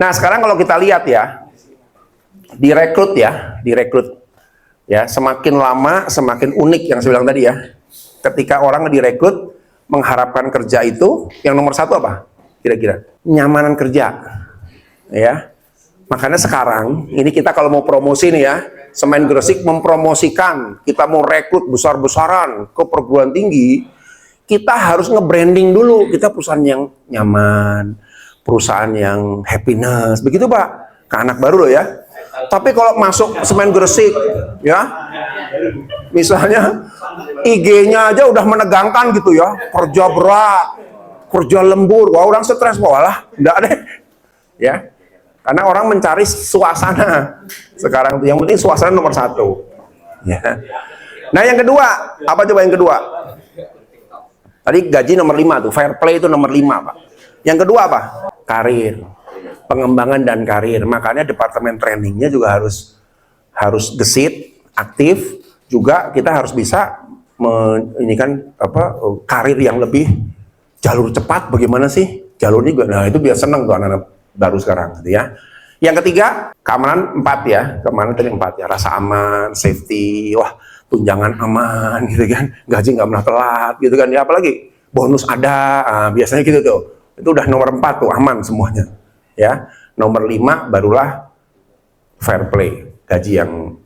Nah, sekarang kalau kita lihat ya, direkrut ya, semakin lama semakin unik yang saya bilang tadi ya. Ketika orang direkrut mengharapkan kerja itu, yang nomor satu apa? Kira-kira nyamanan kerja, ya. Makanya sekarang ini kita kalau mau promosi nih ya, Semen Gresik mempromosikan, kita mau rekrut besar-besaran ke perguruan tinggi, kita harus nge-branding dulu, kita perusahaan yang nyaman, perusahaan yang happiness, begitu Pak, ke anak baru loh ya. Tapi kalau masuk Semen Gresik, ya, misalnya IG-nya aja udah menegangkan gitu ya, kerja berat, kerja lembur, wah orang stres, walah, enggak deh, ya. Karena orang mencari suasana sekarang, yang penting suasana nomor satu. Ya. Nah yang kedua, apa coba yang kedua? Tadi gaji nomor 5 tuh, fair play itu nomor 5 Pak. Yang kedua apa? Karir, pengembangan dan karir. Makanya departemen trainingnya juga harus gesit, aktif. Juga kita harus bisa ini kan apa karir yang lebih jalur cepat. Bagaimana sih jalurnya juga? Nah itu biar seneng tuh anak-anak baru sekarang gitu ya. Yang ketiga, keamanan 4 ya. Keamanan tadi 4 ya, rasa aman, safety, wah tunjangan aman gitu kan, gaji nggak pernah telat gitu kan ya, apalagi bonus ada, biasanya gitu tuh. Itu udah nomor 4 tuh, aman semuanya ya. Nomor 5 barulah fair play, gaji yang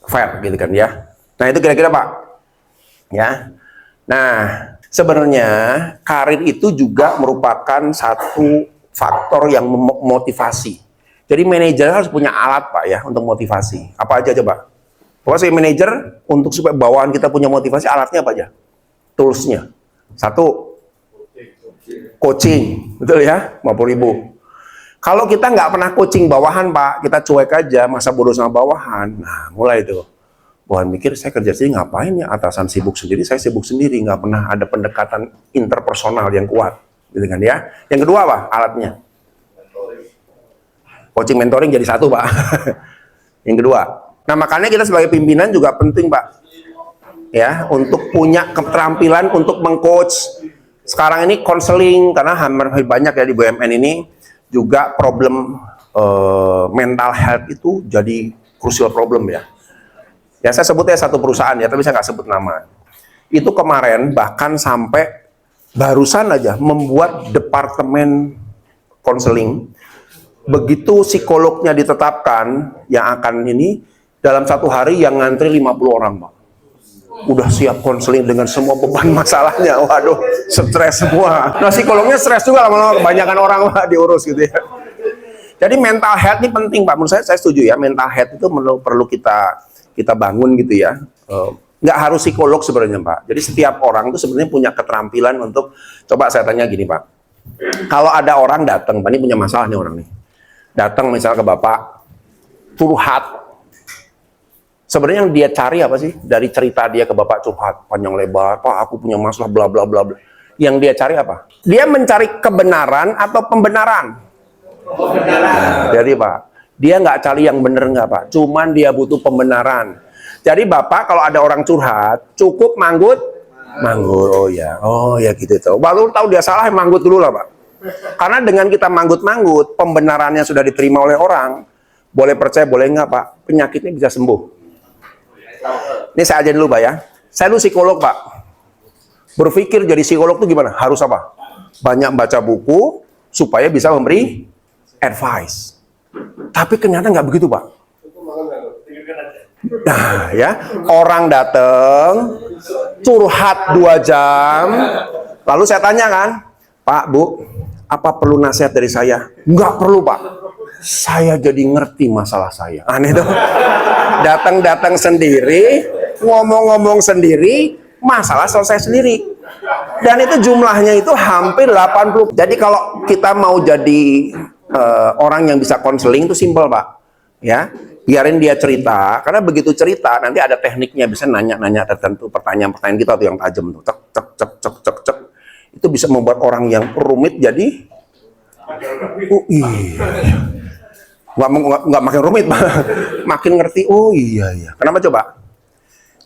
fair gitu kan ya. Nah itu kira-kira Pak ya. Nah sebenarnya karir itu juga merupakan satu faktor yang memotivasi. Jadi manajer harus punya alat Pak ya untuk motivasi. Apa aja coba? Pokoknya saya manajer, untuk supaya bawahan kita punya motivasi, alatnya apa aja? Toolsnya. 1, coaching, betul ya? 50.000. Kalau kita nggak pernah coaching bawahan Pak, kita cuek aja, masa bodoh sama bawahan. Nah mulai itu. Bawahan mikir, saya kerja sendiri ngapain ya? Atasan sibuk sendiri, saya sibuk sendiri. Nggak pernah ada pendekatan interpersonal yang kuat. Gitu kan ya. Yang kedua apa alatnya? Coaching mentoring jadi 1 Pak. Yang kedua. Nah makanya kita sebagai pimpinan juga penting Pak ya, untuk punya keterampilan untuk mengcoach. Sekarang ini konseling, karena hampir banyak ya di BUMN ini juga problem mental health itu jadi crucial problem ya. Ya saya sebutnya satu perusahaan ya, tapi saya nggak sebut nama. Itu kemarin bahkan sampai barusan aja membuat departemen konseling, begitu psikolognya ditetapkan yang akan ini, dalam 1 hari yang ngantri 50 orang Pak. Udah siap konseling dengan semua beban masalahnya, waduh stres semua. Nah psikolognya stres juga lama-lama, kebanyakan orang Pak diurus gitu ya. Jadi mental health ini penting Pak, menurut saya setuju ya, mental health itu perlu kita bangun gitu ya. Nggak harus psikolog sebenarnya Pak. Jadi setiap orang itu sebenarnya punya keterampilan untuk, coba saya tanya gini Pak. Kalau ada orang datang, Pak ini punya masalah nih orang nih. Datang misalnya ke Bapak, curhat. Sebenarnya yang dia cari apa sih? Dari cerita dia ke Bapak curhat, panjang lebar, Pak aku punya masalah bla bla bla bla. Yang dia cari apa? Dia mencari kebenaran atau pembenaran? Nah, jadi Pak, dia nggak cari yang bener nggak Pak? Cuman dia butuh pembenaran. Jadi Bapak kalau ada orang curhat, cukup manggut, oh ya gitu tuh. Baru tahu dia salah, manggut dulu lah Pak. Karena dengan kita manggut-manggut, pembenarannya sudah diterima oleh orang, boleh percaya boleh nggak Pak, penyakitnya bisa sembuh. Ini saya ajarin dulu Pak ya. Saya dulu psikolog Pak. Berpikir jadi psikolog itu gimana? Harus apa? Banyak baca buku supaya bisa memberi advice. Tapi ternyata nggak begitu Pak. Nah ya, orang datang curhat 2 jam, lalu saya tanya kan, Pak Bu, apa perlu nasihat dari saya? Nggak perlu Pak, saya jadi ngerti masalah saya. Aneh tuh, datang sendiri, ngomong-ngomong sendiri, masalah selesai sendiri. Dan itu jumlahnya itu hampir 80. Jadi kalau kita mau jadi orang yang bisa konseling itu simpel Pak, ya. Biarin dia cerita, karena begitu cerita nanti ada tekniknya, bisa nanya-nanya tertentu, pertanyaan-pertanyaan kita tuh yang tajam tuh, cek. Itu bisa membuat orang yang rumit jadi nggak makin rumit, makin ngerti. Oh iya. Kenapa coba?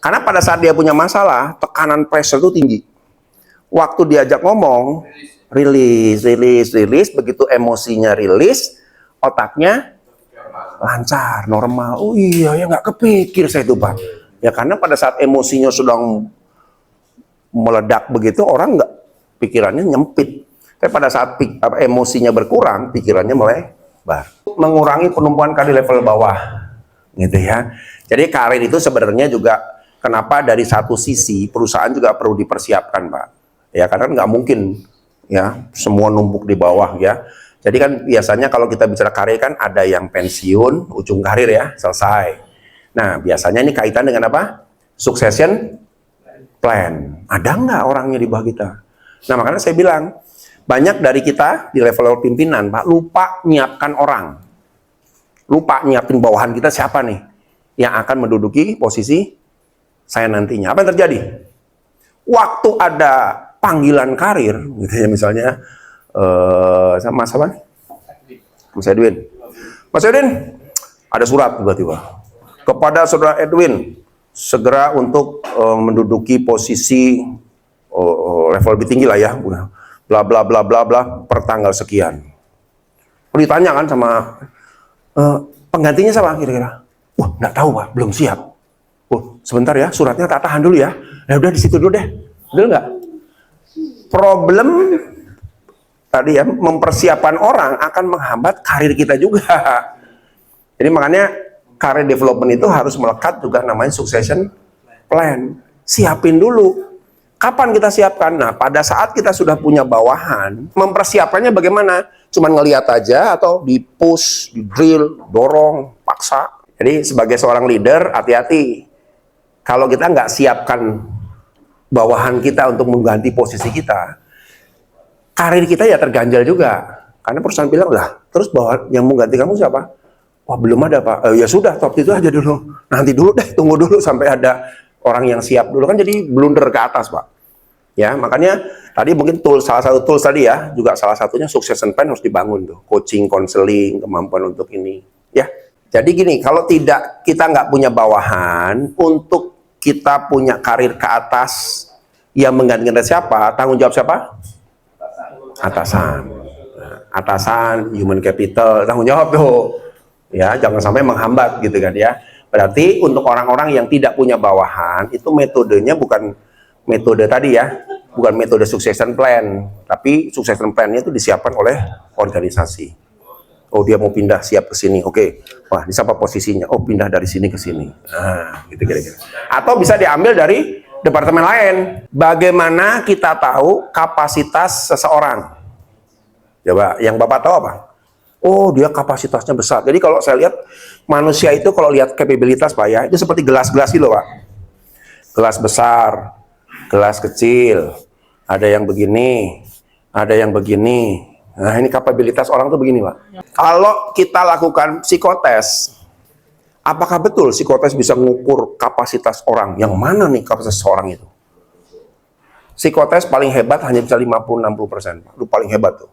Karena pada saat dia punya masalah, tekanan pressure itu tinggi. Waktu diajak ngomong, rilis. Begitu emosinya rilis, otaknya lancar, normal. Oh iya ya, nggak kepikir saya itu Pak. Ya karena pada saat emosinya sedang meledak begitu, orang nggak, pikirannya nyempit. Tapi pada saat emosinya berkurang, pikirannya melebar. Mengurangi penumpuan karir level bawah, gitu ya. Jadi karir itu sebenarnya juga, kenapa dari satu sisi perusahaan juga perlu dipersiapkan Pak. Ya karena nggak mungkin ya semua numpuk di bawah ya. Jadi kan biasanya kalau kita bicara karir kan ada yang pensiun, ujung karir ya, selesai. Nah biasanya ini kaitan dengan apa? Succession plan. Ada nggak orangnya di bawah kita? Nah makanya saya bilang, banyak dari kita di level pimpinan Pak, lupa nyiapkan orang. Lupa nyiapin bawahan kita siapa nih yang akan menduduki posisi saya nantinya. Apa yang terjadi? Waktu ada panggilan karir, gitu ya misalnya, sama Mas apa? Mas Edwin. Mas Edwin, ada surat tiba-tiba. Kepada Saudara Edwin, segera untuk menduduki posisi level lebih tinggi lah ya. Bla bla bla bla bla per tanggal sekian. Ditanya kan sama penggantinya siapa kira-kira? Wah, nggak tahu Pak, belum siap. Oh, sebentar ya, suratnya tak tahan dulu ya. Ya udah di situ dulu deh. Betul nggak? Problem tadi ya, mempersiapkan orang akan menghambat karir kita juga. Jadi makanya karir development itu harus melekat juga namanya succession plan. Siapin dulu. Kapan kita siapkan? Nah, pada saat kita sudah punya bawahan, mempersiapkannya bagaimana? Cuman ngelihat aja atau di push, di drill, dorong, paksa. Jadi sebagai seorang leader, hati-hati. Kalau kita nggak siapkan bawahan kita untuk mengganti posisi kita, karir kita ya terganjal juga. Karena perusahaan bilang, lah, terus bawahan yang mengganti kamu siapa? Wah, belum ada Pak. Ya sudah, top itu aja dulu. Nanti dulu deh, tunggu dulu sampai ada orang yang siap dulu, kan jadi blunder ke atas Pak. Ya makanya tadi mungkin salah satu tools tadi ya, juga salah satunya succession plan harus dibangun tuh, coaching, counseling, kemampuan untuk ini ya. Jadi gini, kalau tidak, kita nggak punya bawahan untuk kita punya karir ke atas yang menggantikan siapa, tanggung jawab siapa? Atasan. Atasan, human capital, tanggung jawab tuh ya, jangan sampai menghambat gitu kan ya. Berarti untuk orang-orang yang tidak punya bawahan, itu metodenya bukan metode tadi ya, bukan metode succession plan, tapi succession plan-nya itu disiapkan oleh organisasi. Oh dia mau pindah, siap ke sini, oke. Wah ini siapa posisinya? Oh pindah dari sini ke sini. Nah gitu kira-kira. Atau bisa diambil dari departemen lain. Bagaimana kita tahu kapasitas seseorang? Coba, yang Bapak tahu apa? Oh dia kapasitasnya besar. Jadi kalau saya lihat manusia itu kalau lihat kapabilitas Pak ya, itu seperti gelas-gelas gitu Pak. Gelas besar, gelas kecil, ada yang begini, ada yang begini. Nah ini kapabilitas orang tuh begini Pak. Kalau kita lakukan psikotes, apakah betul psikotes bisa mengukur kapasitas orang? Yang mana nih kapasitas seorang itu? Psikotes paling hebat hanya bisa 50-60%. Itu paling hebat tuh.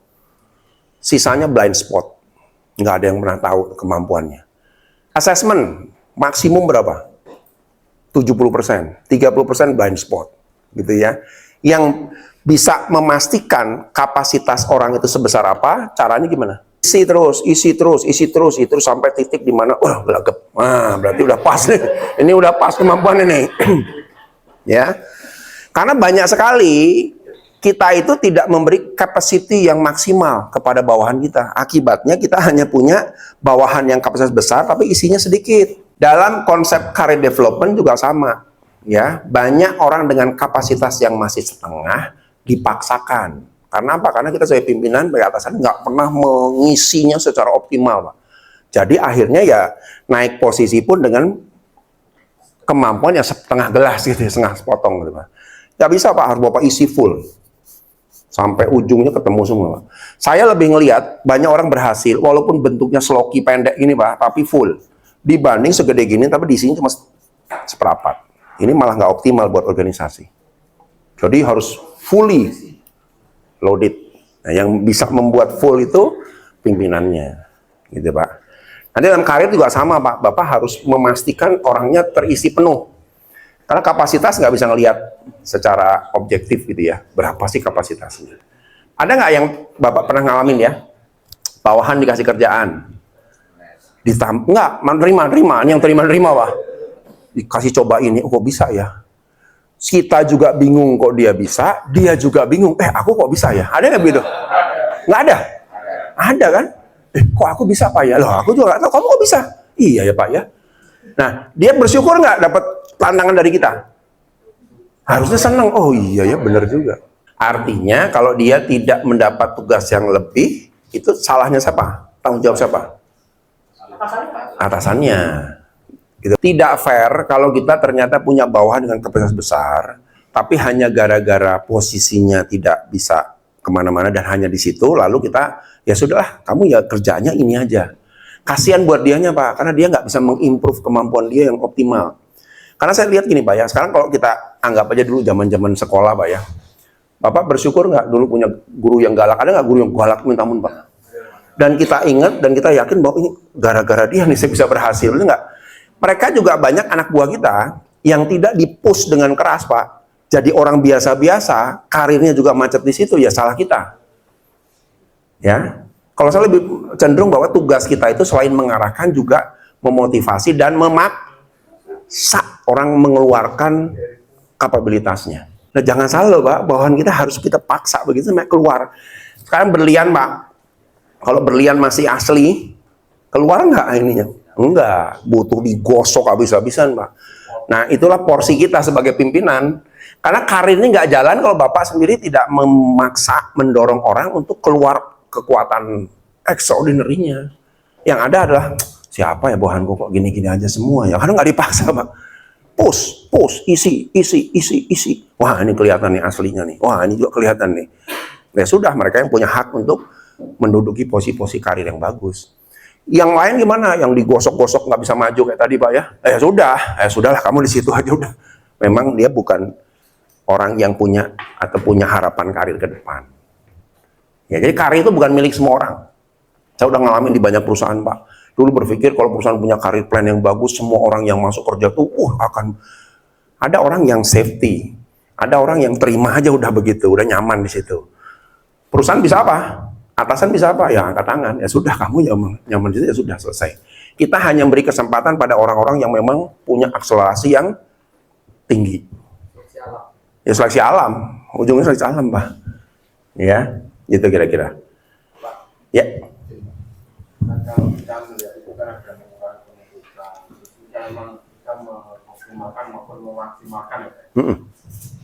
Sisanya blind spot. Nggak ada yang pernah tahu kemampuannya. Assessment maksimum berapa? 70%, 30% blind spot, gitu ya. Yang bisa memastikan kapasitas orang itu sebesar apa, caranya gimana? Isi terus sampai titik di mana, wah gelagep. Nah, berarti udah pas nih. Ini udah pas kemampuannya nih. Ya. Karena banyak sekali kita itu tidak memberi capacity yang maksimal kepada bawahan kita. Akibatnya kita hanya punya bawahan yang kapasitas besar tapi isinya sedikit. Dalam konsep career development juga sama. Ya, banyak orang dengan kapasitas yang masih setengah dipaksakan. Karena apa? Karena kita sebagai pimpinan, sebagai atasan nggak pernah mengisinya secara optimal, Pak. Jadi akhirnya ya naik posisi pun dengan kemampuan yang setengah gelas gitu, setengah sepotong gitu, Pak. Nggak bisa Pak, harus Bapak isi full. Sampai ujungnya ketemu semua. Pak. Saya lebih ngelihat banyak orang berhasil, walaupun bentuknya sloki pendek gini Pak, tapi full. Dibanding segede gini, tapi di sini cuma seperempat. Ini malah nggak optimal buat organisasi. Jadi harus fully loaded. Nah, yang bisa membuat full itu pimpinannya, gitu Pak. Nanti dalam karir juga sama Pak. Bapak harus memastikan orangnya terisi penuh. Karena kapasitas nggak bisa ngelihat secara objektif gitu ya. Berapa sih kapasitasnya? Ada nggak yang Bapak pernah ngalamin ya? Bawahan dikasih kerjaan. Nggak, nerima. Ini yang terima, Pak. Dikasih coba ini, kok bisa ya? Kita juga bingung kok dia bisa, dia juga bingung. Aku kok bisa ya? Ada nggak begitu? Nggak ada? Ada kan? Kok aku bisa Pak ya? Loh, aku juga nggak tahu. Kamu kok bisa? Iya ya Pak ya. Nah, dia bersyukur nggak dapat tantangan dari kita? Harusnya senang. Oh iya ya, benar juga. Artinya kalau dia tidak mendapat tugas yang lebih, itu salahnya siapa? Tanggung jawab siapa? Atasannya. Gitu. Tidak fair kalau kita ternyata punya bawahan dengan kapasitas besar, tapi hanya gara-gara posisinya tidak bisa kemana-mana dan hanya di situ, lalu kita, ya sudahlah, kamu ya kerjanya ini aja. Kasihan buat dianya Pak, karena dia nggak bisa mengimprove kemampuan dia yang optimal. Karena saya lihat gini Pak ya, sekarang kalau kita anggap aja dulu zaman-zaman sekolah Pak ya, Bapak bersyukur nggak dulu punya guru yang galak? Ada nggak guru yang galak minta ampun Pak? Dan kita ingat dan kita yakin bahwa ini gara-gara dia nih saya bisa berhasil, itu nggak? Mereka juga banyak anak buah kita yang tidak di-push dengan keras Pak. Jadi orang biasa-biasa, karirnya juga macet di situ, ya salah kita. Ya, kalau saya lebih cenderung bahwa tugas kita itu selain mengarahkan juga memotivasi dan memaksa orang mengeluarkan kapabilitasnya. Nah, jangan salah loh Pak, bawahan kita harus kita paksa begitu sampai keluar. Sekarang berlian Pak, kalau berlian masih asli, keluar nggak ininya? Enggak, butuh digosok habis-habisan Pak. Nah, itulah porsi kita sebagai pimpinan. Karena karir ini nggak jalan kalau Bapak sendiri tidak memaksa, mendorong orang untuk keluar kekuatan extraordinary-nya. Yang ada adalah, siapa ya bawahanku kok gini-gini aja semua ya? Karena nggak dipaksa Pak. Push, isi. Wah, ini kelihatan nih aslinya nih. Wah, ini juga kelihatan nih. Ya sudah, mereka yang punya hak untuk menduduki posisi karir yang bagus. Yang lain gimana? Yang digosok-gosok nggak bisa maju kayak tadi Pak ya? Sudahlah kamu di situ aja udah. Memang dia bukan orang yang punya harapan karir ke depan. Ya, jadi karir itu bukan milik semua orang. Saya udah ngalamin di banyak perusahaan Pak. Dulu berpikir kalau perusahaan punya karir plan yang bagus, semua orang yang masuk kerja tuh akan ada orang yang safety, ada orang yang terima aja udah begitu, udah nyaman di situ. Perusahaan bisa apa? Atasan bisa apa? Ya angkat tangan. Ya sudah, kamu nyaman di situ, ya sudah selesai. Kita hanya beri kesempatan pada orang-orang yang memang punya akselerasi yang tinggi. Ya seleksi alam, ujungnya seleksi alam Pak. Ya, gitu kira-kira. Ya. Kalau kita melihat itu kan ada mengurangi penuntutan, jika memang kita memaksimalkan maupun memaksimalkan ya.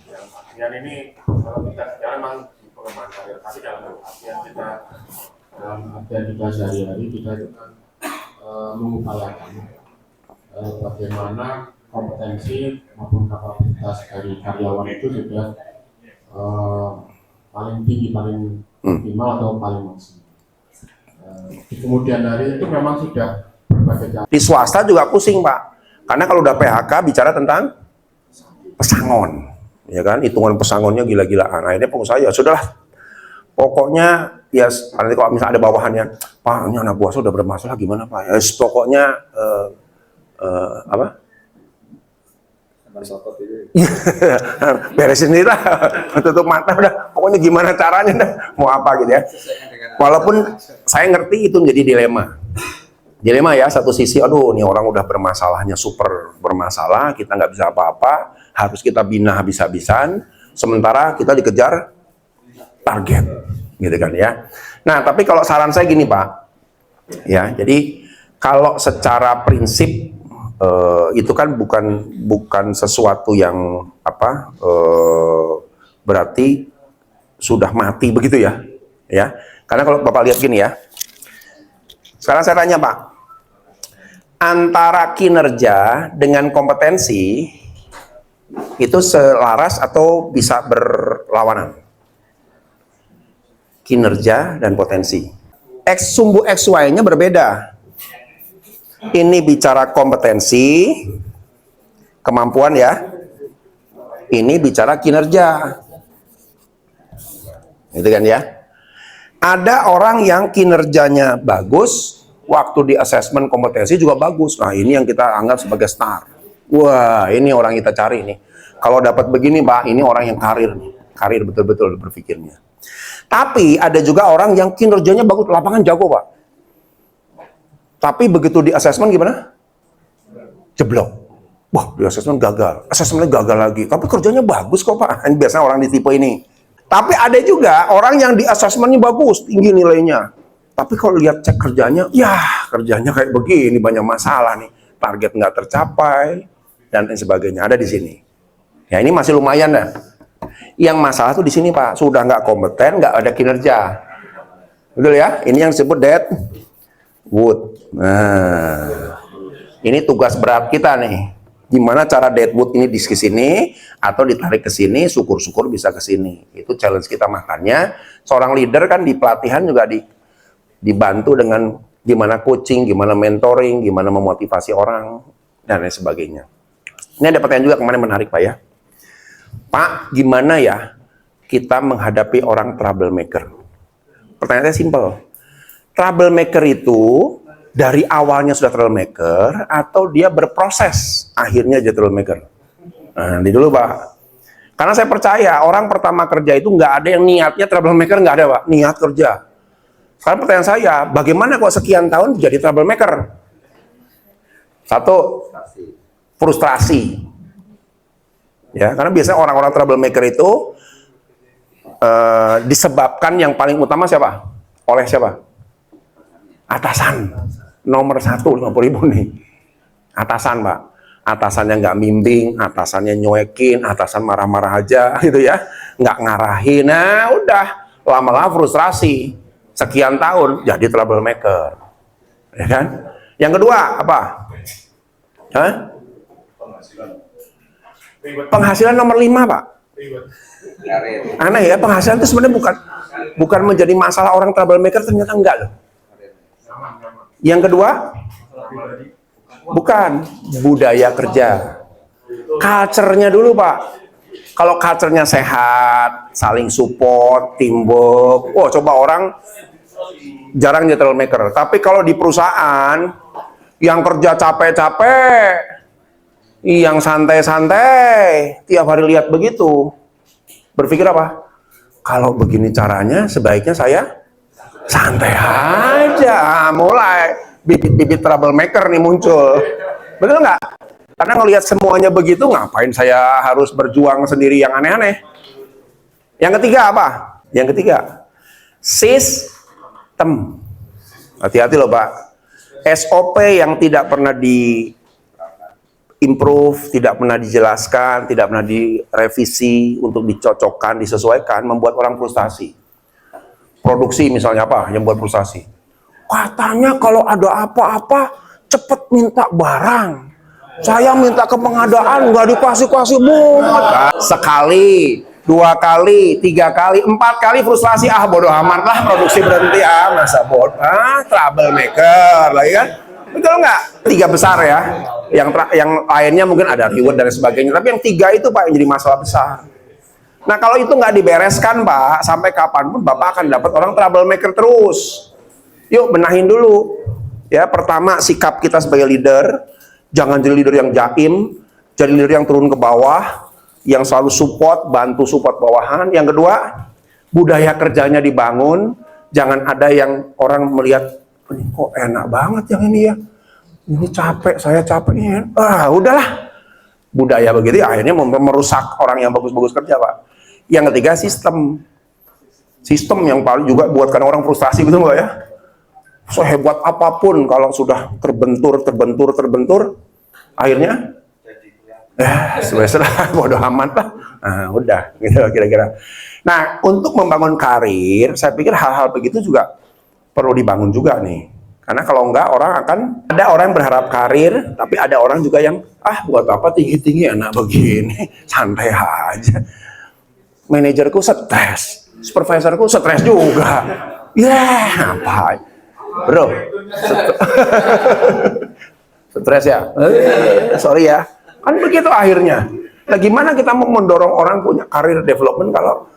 Yang artian ini kalau kita sekarang memang di pengembangan karir, tapi dalam artian kita sehari-hari kita itu kan mengupayakan bagaimana kompetensi maupun kapasitas dari karyawan itu juga paling tinggi, paling optimal atau paling maksimal. Di kemudian hari itu memang sudah berbagai cara. Di swasta juga pusing Pak, karena kalau udah PHK bicara tentang pesangon, ya kan, hitungan pesangonnya gila-gilaan. Akhirnya pengusaha ya sudahlah, pokoknya ya nanti kalau misalnya ada bawahannya, Pak ini anak buah sudah bermasalah gimana Pak? Ya pokoknya beresin ini lah, tutup mata udah, pokoknya gimana caranya dah, mau apa gitu ya. Walaupun saya ngerti itu menjadi dilema ya, satu sisi aduh ini orang udah bermasalahnya super bermasalah, kita nggak bisa apa-apa, harus kita bina habis-habisan, sementara kita dikejar target gitu kan ya. Nah tapi kalau saran saya gini Pak ya, jadi kalau secara prinsip itu kan bukan sesuatu yang berarti sudah mati begitu ya. Karena kalau Bapak lihat gini ya, sekarang saya tanya Pak, antara kinerja dengan kompetensi itu selaras atau bisa berlawanan? Kinerja dan potensi. Sumbu XY-nya berbeda. Ini bicara kompetensi, kemampuan ya. Ini bicara kinerja. Gitu kan ya. Ada orang yang kinerjanya bagus, waktu di asesmen kompetensi juga bagus. Nah ini yang kita anggap sebagai star. Wah ini orang kita cari nih. Kalau dapat begini Pak, ini orang yang karir betul-betul berpikirnya. Tapi ada juga orang yang kinerjanya bagus, lapangan jago Pak. Tapi begitu di assessment gimana? Jeblok. Wah, di assessment gagal. Assessmentnya gagal lagi. Tapi kerjanya bagus kok Pak. Ini biasanya orang di tipe ini. Tapi ada juga orang yang di assessmentnya bagus, tinggi nilainya. Tapi kalau lihat cek kerjanya, ya kerjanya kayak begini, banyak masalah nih. Target nggak tercapai, dan lain sebagainya. Ada di sini. Ya ini masih lumayan dah. Yang masalah tuh di sini Pak, sudah nggak kompeten, nggak ada kinerja. Betul ya? Ini yang disebut Deadwood. Nah, ini tugas berat kita nih. Gimana cara Deadwood ini di sini atau ditarik ke sini, syukur-syukur bisa ke sini. Itu challenge kita. Makanya seorang leader kan di pelatihan juga dibantu dengan gimana coaching, gimana mentoring, gimana memotivasi orang dan lain sebagainya. Ini ada pertanyaan juga kemarin menarik Pak ya. Pak, gimana ya kita menghadapi orang troublemaker? Pertanyaannya simpel. Troublemaker itu dari awalnya sudah troublemaker atau dia berproses akhirnya jadi troublemaker? Nah, ini dulu Pak. Karena saya percaya orang pertama kerja itu nggak ada yang niatnya troublemaker, nggak ada Pak. Niat kerja. Sekarang pertanyaan saya, bagaimana kok sekian tahun jadi troublemaker? Satu, frustrasi. Ya, karena biasanya orang-orang troublemaker itu disebabkan yang paling utama siapa? Oleh siapa? Atasan. Nomor 1, 50.000 nih. Atasan Pak. Atasannya nggak bimbing, atasannya nyuekin, atasan marah-marah aja gitu ya. Nggak ngarahin, nah udah. Lama-lama frustrasi. Sekian tahun jadi troublemaker. Ya kan? Yang kedua, apa? Hah? Penghasilan nomor 5 Pak. Aneh ya, penghasilan itu sebenarnya bukan menjadi masalah orang troublemaker, ternyata enggak loh. Yang kedua, bukan budaya kerja. Culture-nya dulu Pak. Kalau culture-nya sehat, saling support, teamwork, oh coba orang jarang jadi troublemaker. Tapi kalau di perusahaan yang kerja capek-capek, yang santai-santai, tiap hari lihat begitu, berpikir apa? Kalau begini caranya, sebaiknya saya santai aja. Mulai bibit-bibit troublemaker nih muncul. Betul nggak? Karena ngelihat semuanya begitu, ngapain saya harus berjuang sendiri yang aneh-aneh? Yang ketiga apa? Yang ketiga, sistem. Hati-hati loh Pak. SOP yang tidak pernah improve, tidak pernah dijelaskan, tidak pernah direvisi untuk dicocokkan, disesuaikan, membuat orang frustasi. Produksi misalnya apa yang buat frustasi? Katanya kalau ada apa-apa cepet minta barang. Saya minta ke pengadaan nggak dikasih-kasih mumet. Sekali, 2 kali, 3 kali, 4 kali frustrasi, bodoh amat lah, produksi berhenti masa bodoh, troublemaker lagi kan. Betul nggak? 3 besar ya. Yang lainnya mungkin ada reward dan sebagainya. Tapi yang 3 itu Pak yang jadi masalah besar. Nah kalau itu nggak dibereskan Pak, sampai kapanpun Bapak akan dapat orang troublemaker terus. Yuk benahin dulu. Ya pertama sikap kita sebagai leader, jangan jadi leader yang jaim, jadi leader yang turun ke bawah, yang selalu support, bantu support bawahan. Yang kedua, budaya kerjanya dibangun, jangan ada yang orang melihat ini kok enak banget yang ini ya. Ini capek, saya capek ini. Udahlah. Budaya begitu akhirnya merusak orang yang bagus-bagus kerja, Pak. Yang ketiga, sistem. Sistem yang paling juga buatkan orang frustasi, betul nggak ya? Sehebat apapun kalau sudah terbentur, akhirnya sudah bodoh amat lah. Udah, gitu kira-kira. Nah, untuk membangun karir, saya pikir hal-hal begitu juga perlu dibangun juga nih. Karena kalau enggak ada orang yang berharap karir, tapi ada orang juga yang buat apa tinggi-tinggi enak begini, santai aja. Manajerku stres, supervisorku stres juga. Apa? Bro, stres ya? Sorry ya. Kan begitu akhirnya. Nah, gimana kita mau mendorong orang punya karir development kalau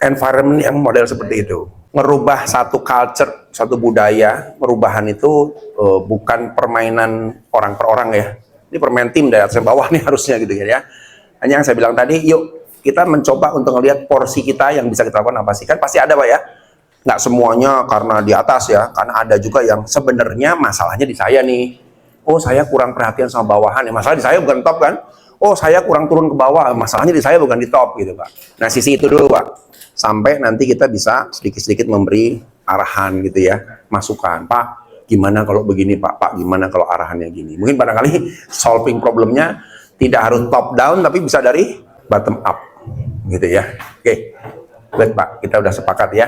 environment yang model seperti itu? Ngerubah satu culture, satu budaya, perubahan itu bukan permainan orang per orang ya. Ini permain tim dari atas bawah nih harusnya gitu ya. Hanya yang saya bilang tadi, yuk kita mencoba untuk ngelihat porsi kita yang bisa kita lakukan apa sih. Kan pasti ada Pak ya, nggak semuanya karena di atas ya, karena ada juga yang sebenarnya masalahnya di saya nih. Oh saya kurang perhatian sama bawahan, ya masalah di saya bukan top kan. Oh saya kurang turun ke bawah, masalahnya di saya bukan di top gitu Pak. Nah sisi itu dulu Pak, sampai nanti kita bisa sedikit-sedikit memberi arahan gitu ya, masukan. Pak gimana kalau begini Pak gimana kalau arahannya gini. Mungkin barangkali solving problemnya tidak harus top down, tapi bisa dari bottom up gitu ya. Oke, baik Pak, kita udah sepakat ya.